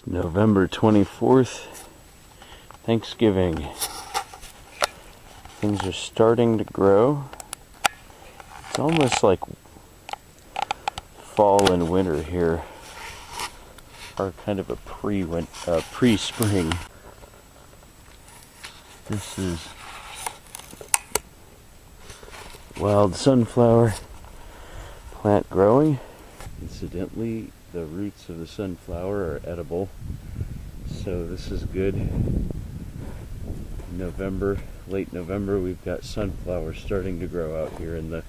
November 24th, Thanksgiving. Things are starting to grow. It's almost like fall and winter here are kind of a pre-spring. This is wild sunflower plant growing. Incidentally, the roots of the sunflower are edible, so this is good. Late November, we've got sunflowers starting to grow out here in the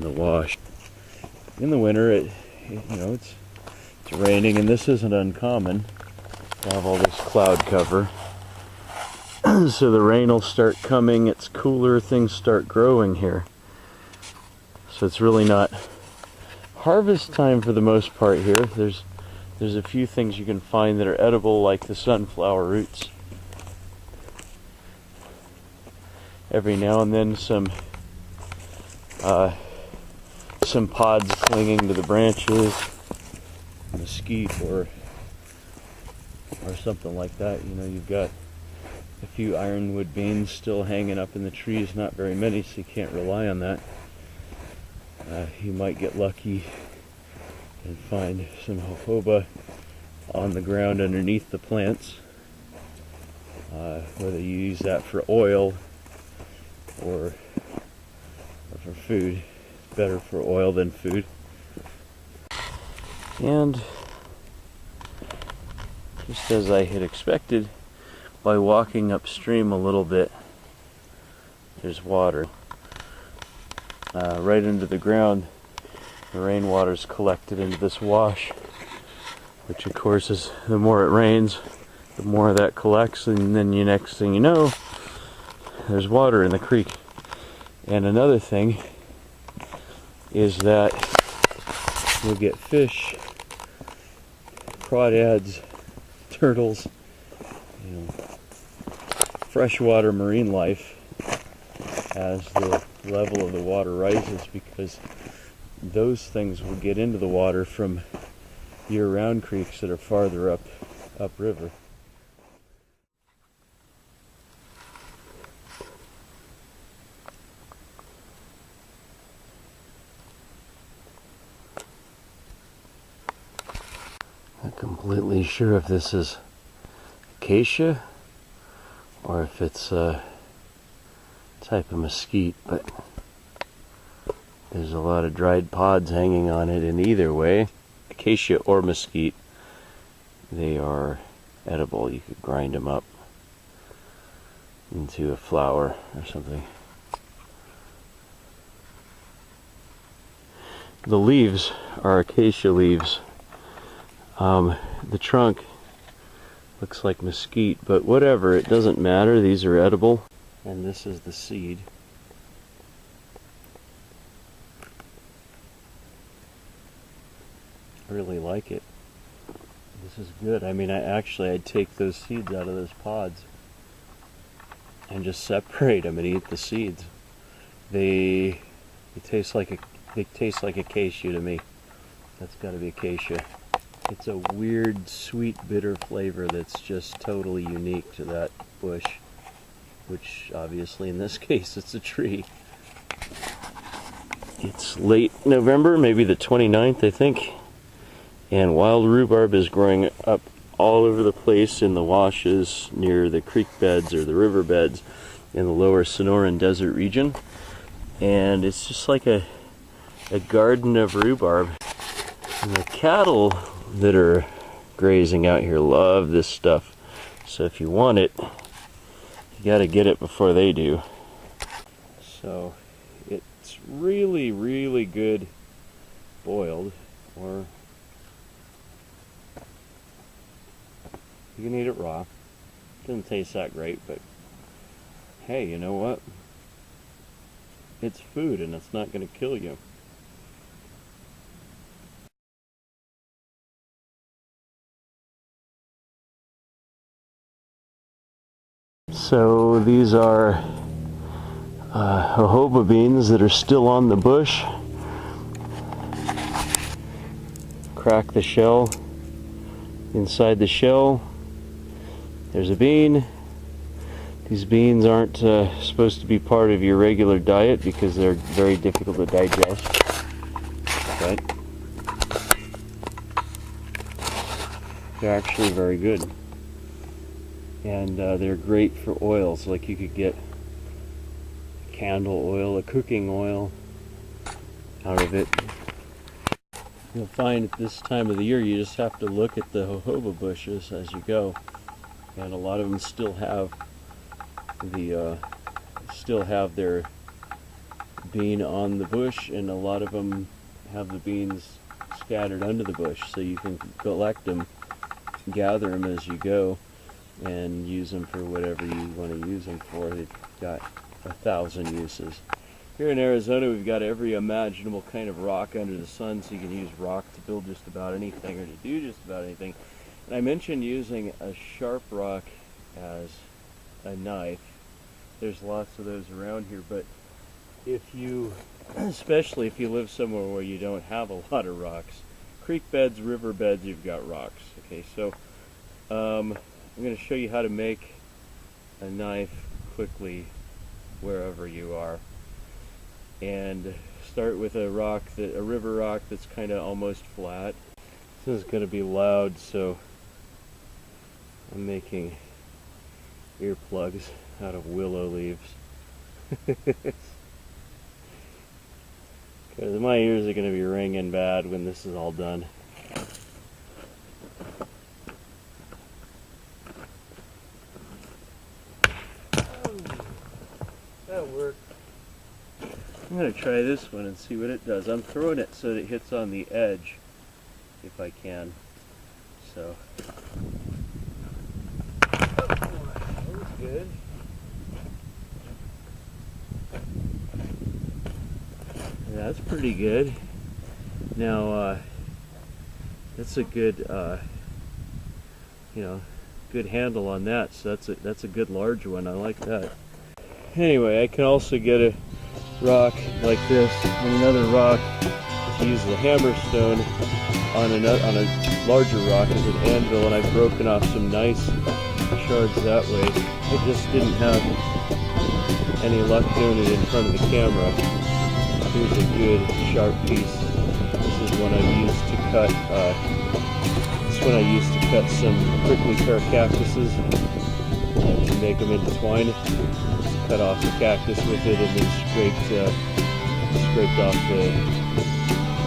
wash. In the winter, it's raining, and this isn't uncommon to have all this cloud cover. So the rain will start coming. It's cooler. Things start growing here. So it's really not harvest time for the most part here. There's a few things you can find that are edible, like the sunflower roots. Every now and then some pods clinging to the branches, mesquite or something like that. You know, you've got a few ironwood beans still hanging up in the trees, not very many, so you can't rely on that. You might get lucky and find some jojoba on the ground underneath the plants. Whether you use that for oil or for food. It's better for oil than food. And just as I had expected, by walking upstream a little bit, there's water. Right into the ground, the rainwater's collected into this wash, which of course is, the more it rains, the more of that collects, and then next thing you know, there's water in the creek. And another thing is that you'll get fish, crawdads, turtles, freshwater marine life as the level of the water rises, because those things will get into the water from year-round creeks that are farther upriver. Not completely sure if this is acacia or if it's a type of mesquite, but there's a lot of dried pods hanging on it. In either way, acacia or mesquite, they are edible. You could grind them up into a flour or something. The leaves are acacia leaves. The trunk looks like mesquite, but whatever, it doesn't matter. These are edible. And this is the seed. I really like it. This is good. I mean, I'd take those seeds out of those pods and just separate them and eat the seeds. They taste like acacia to me. That's got to be acacia. It's a weird, sweet, bitter flavor that's just totally unique to that bush, which obviously in this case it's a tree. It's late November, maybe the 29th, I think, and wild rhubarb is growing up all over the place in the washes near the creek beds or the river beds in the lower Sonoran Desert region, and it's just like a garden of rhubarb. And the cattle that are grazing out here love this stuff, so if you want it, you got to get it before they do. So it's really, really good boiled, or you can eat it raw. Doesn't taste that great, but hey, you know what? It's food and it's not going to kill you. So these are jojoba beans that are still on the bush. Crack the shell, Inside the shell, there's a bean. These beans aren't supposed to be part of your regular diet because they're very difficult to digest. But they're actually very good. And they're great for oils. Like you could get candle oil, a cooking oil out of it. You'll find at this time of the year you just have to look at the jojoba bushes as you go, and a lot of them still have their bean on the bush, and a lot of them have the beans scattered under the bush, so you can collect them, gather them as you go, and use them for whatever you want to use them for. They've got 1,000 uses. Here in Arizona, we've got every imaginable kind of rock under the sun, so you can use rock to build just about anything or to do just about anything. And I mentioned using a sharp rock as a knife. There's lots of those around here, but especially if you live somewhere where you don't have a lot of rocks, creek beds, river beds, you've got rocks. Okay, so I'm going to show you how to make a knife quickly wherever you are. And start with a river rock that's kind of almost flat. This is going to be loud, so I'm making earplugs out of willow leaves. Because my ears are going to be ringing bad when this is all done. That worked. I'm going to try this one and see what it does. I'm throwing it so that it hits on the edge, if I can. So, that was good. Yeah, that's pretty good. Now, that's a good, good handle on that. So that's a good large one. I like that. Anyway, I can also get a rock like this and another rock to use the hammerstone on a larger rock as an anvil, and I've broken off some nice shards that way. I just didn't have any luck doing it in front of the camera. Here's a good sharp piece. This is one I used to cut. Some prickly pear cactuses to make them into twine. Cut off the cactus with it and then scraped off the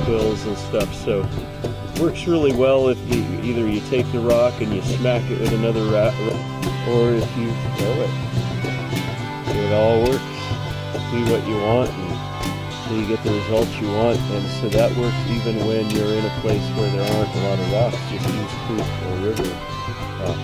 quills and stuff. So it works really well if either you take the rock and you smack it with another rock, or if you throw it. It all works. Do what you want until you get the results you want, and so that works even when you're in a place where there aren't a lot of rocks. Just use creek or river rock.